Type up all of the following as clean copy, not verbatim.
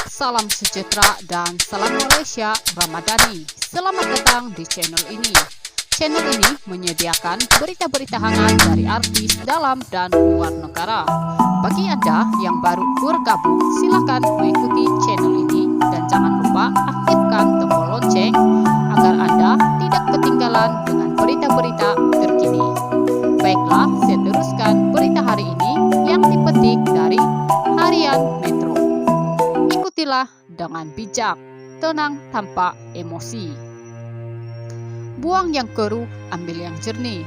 Salam sejahtera dan salam Malaysia Ramadhani. Selamat datang di channel ini. Channel ini menyediakan berita-berita hangat dari artis dalam dan luar negara. Bagi Anda yang baru bergabung, silakan mengikuti channel ini dan jangan lupa aktifkan tombol lonceng agar Anda tidak ketinggalan dengan berita-berita terkini. Baiklah, saya teruskan berita hari ini yang dipetik dari Harian Metro. Ikutilah dengan bijak, tenang tanpa emosi. Buang yang keruh, ambil yang jernih.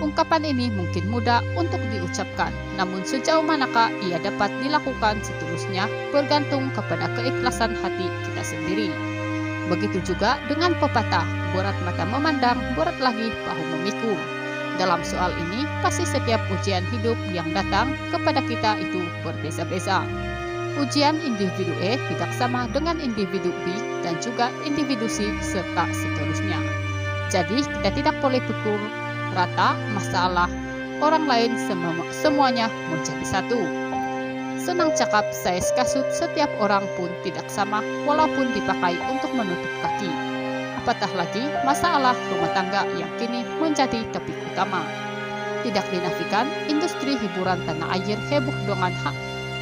Ungkapan ini mungkin mudah untuk diucapkan, namun sejauh manakah ia dapat dilakukan seterusnya bergantung kepada keikhlasan hati kita sendiri. Begitu juga dengan pepatah, berat mata memandang, berat lagi bahu memikul. Dalam soal ini, pasti setiap ujian hidup yang datang kepada kita itu berbeza-beza. Ujian individu E tidak sama dengan individu B dan juga individu C serta seterusnya. Jadi kita tidak boleh pukul rata masalah orang lain, semuanya menjadi satu. Senang cakap saya kasut, setiap orang pun tidak sama walaupun dipakai untuk menutup kaki. Apatah lagi masalah rumah tangga yang kini menjadi topik utama. Tidak dinafikan, industri hiburan tanah air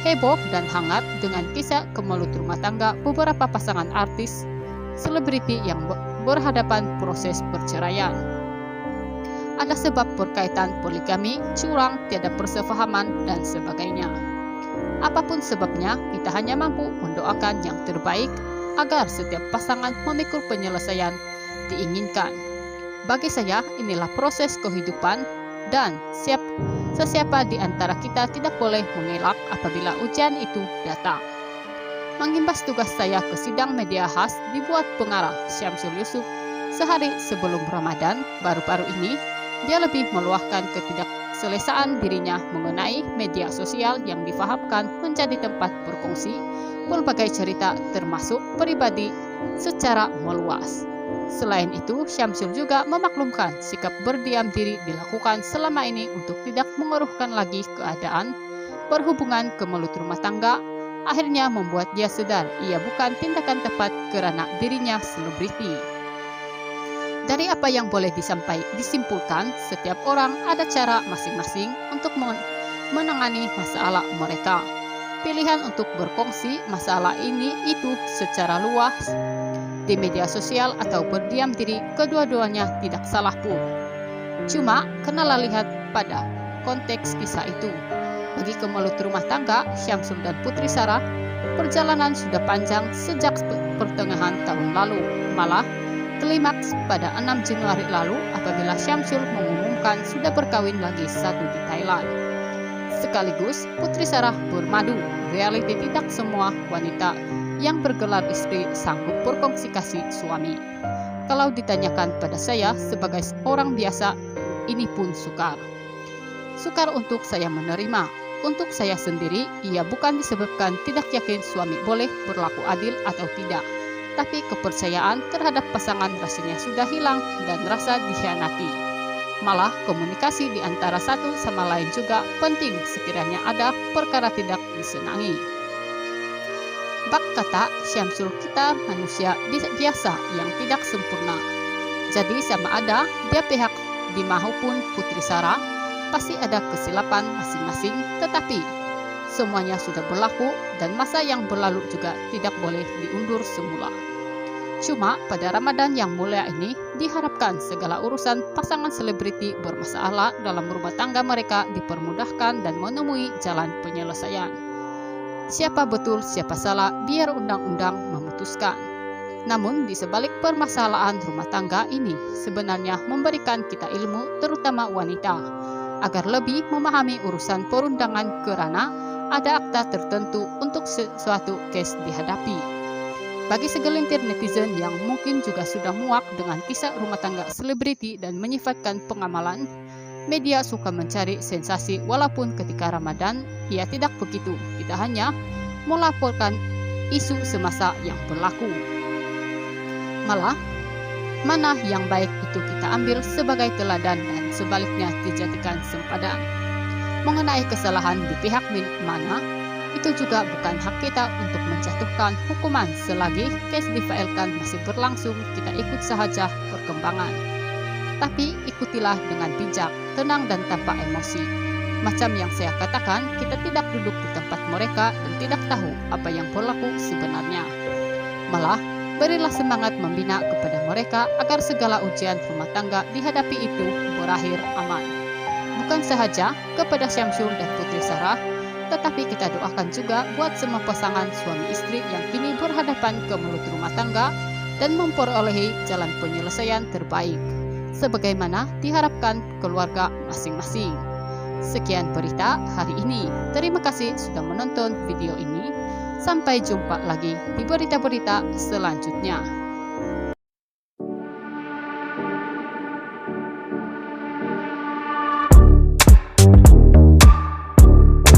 heboh dan hangat dengan kisah kemelut rumah tangga beberapa pasangan artis selebriti yang berhadapan proses perceraian. Ada sebab berkaitan poligami, curang, tiada persefahaman, dan sebagainya. Apapun sebabnya, kita hanya mampu mendoakan yang terbaik agar setiap pasangan memikul penyelesaian diinginkan. Bagi saya, inilah proses kehidupan dan sesiapa di antara kita tidak boleh mengelak apabila ujian itu datang. Mengimbas tugas saya ke sidang media khas dibuat pengarah Syamsul Yusuf sehari sebelum Ramadan. Baru-baru ini, dia lebih meluahkan ketidakselesaan dirinya mengenai media sosial yang difahamkan menjadi tempat berkongsi berbagai cerita termasuk pribadi secara meluas. Selain itu, Syamsul juga memaklumkan sikap berdiam diri dilakukan selama ini untuk tidak mengeruhkan lagi keadaan berhubungan kemelut rumah tangga. Akhirnya membuat dia sadar ia bukan tindakan tepat karena dirinya selebriti. Dari apa yang boleh disimpulkan, setiap orang ada cara masing-masing untuk menangani masalah mereka. Pilihan untuk berkongsi masalah ini itu secara luas di media sosial atau berdiam diri, kedua-duanya tidak salah pun. Cuma kenalah lihat pada konteks kisah itu. Bagi kemelut rumah tangga Syamsul dan Putri Sarah, perjalanan sudah panjang sejak pertengahan tahun lalu. Malah klimaks pada 6 Januari lalu apabila Syamsul mengumumkan sudah berkawin lagi satu di Thailand. Sekaligus Putri Sarah bermadu, realiti tidak semua wanita yang bergelar istri sanggup berkongsi kasih suami. Kalau ditanyakan pada saya sebagai orang biasa, ini pun sukar. Sukar untuk saya menerima. Untuk saya sendiri, ia bukan disebabkan tidak yakin suami boleh berlaku adil atau tidak, tapi kepercayaan terhadap pasangan rasanya sudah hilang dan rasa dikhianati. Malah komunikasi di antara satu sama lain juga penting sekiranya ada perkara tidak disenangi. Bak kata Syamsul, kita manusia biasa yang tidak sempurna. Jadi sama ada dia pihak di maupun Putri Sarah, pasti ada kesilapan masing-masing, tetapi semuanya sudah berlaku dan masa yang berlalu juga tidak boleh diundur semula. Cuma pada Ramadan yang mulia ini diharapkan segala urusan pasangan selebriti bermasalah dalam rumah tangga mereka dipermudahkan dan menemui jalan penyelesaian. Siapa betul, siapa salah, biar undang-undang memutuskan. Namun di sebalik permasalahan rumah tangga ini sebenarnya memberikan kita ilmu, terutama wanita, agar lebih memahami urusan perundangan karena ada akta tertentu untuk sesuatu case dihadapi. Bagi segelintir netizen yang mungkin juga sudah muak dengan kisah rumah tangga selebriti dan menyifatkan pengamalan, media suka mencari sensasi walaupun ketika Ramadan ia tidak begitu. Kita hanya melaporkan isu semasa yang berlaku. Malah, mana yang baik itu kita ambil sebagai teladan dan sebaliknya dijadikan sempadan. Mengenai kesalahan di pihak mana, Itu juga bukan hak kita untuk menjatuhkan hukuman selagi case difailkan masih berlangsung, kita ikut saja perkembangan. Tapi ikutilah dengan bijak, tenang dan tanpa emosi. Macam yang saya katakan, kita tidak duduk di tempat mereka dan tidak tahu apa yang berlaku sebenarnya. Malah, berilah semangat membina kepada mereka agar segala ujian rumah tangga dihadapi itu berakhir aman. Bukan sahaja kepada Syamsul dan Putri Sarah, tetapi kita doakan juga buat semua pasangan suami istri yang kini berhadapan ke mulut rumah tangga dan memperolehi jalan penyelesaian terbaik, sebagaimana diharapkan keluarga masing-masing. Sekian berita hari ini. Terima kasih sudah menonton video ini. Sampai jumpa lagi di berita-berita selanjutnya.